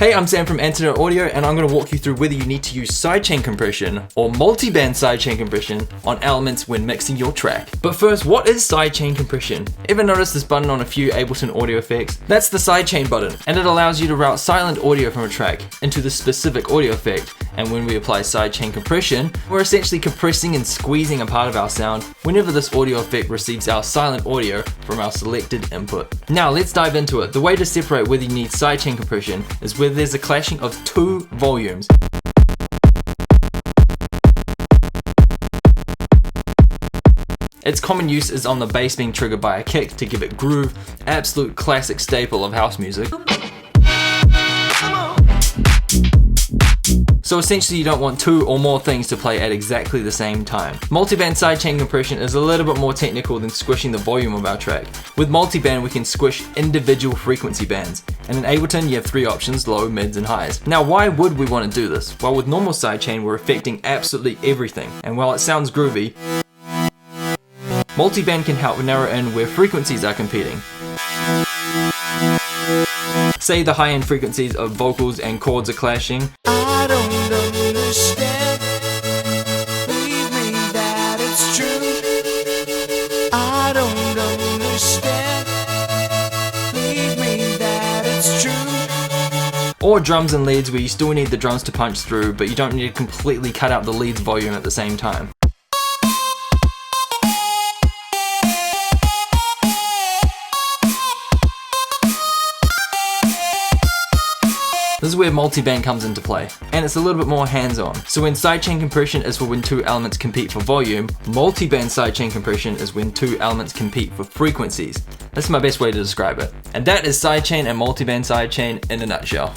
Hey, I'm Sam from Antidote Audio, and I'm going to walk you through whether you need to use sidechain compression or multi-band sidechain compression on elements when mixing your track. But first, what is sidechain compression? Ever notice this button on a few Ableton audio effects? That's the sidechain button, and it allows you to route silent audio from a track into the specific audio effect. And when we apply sidechain compression, we're essentially compressing and squeezing a part of our sound whenever this audio effect receives our silent audio from our selected input. Now let's dive into it. The way to separate whether you need sidechain compression is whether there's a clashing of two volumes. Its common use is on the bass being triggered by a kick to give it groove, absolute classic staple of house music. So essentially you don't want two or more things to play at exactly the same time. Multiband sidechain compression is a little bit more technical than squishing the volume of our track. With multiband we can squish individual frequency bands, and in Ableton you have three options: low, mids and highs. Now why would we want to do this? Well, with normal sidechain we're affecting absolutely everything, and while it sounds groovy, multiband can help narrow in where frequencies are competing. Say the high-end frequencies of vocals and chords are clashing. I don't understand. Believe me that it's true. I don't understand. Believe me that it's true. Or drums and leads where you still need the drums to punch through, but you don't need to completely cut out the leads volume at the same time. This is where multiband comes into play, and it's a little bit more hands-on. So when sidechain compression is for when two elements compete for volume, multiband sidechain compression is when two elements compete for frequencies. That's my best way to describe it. And that is sidechain and multiband sidechain in a nutshell.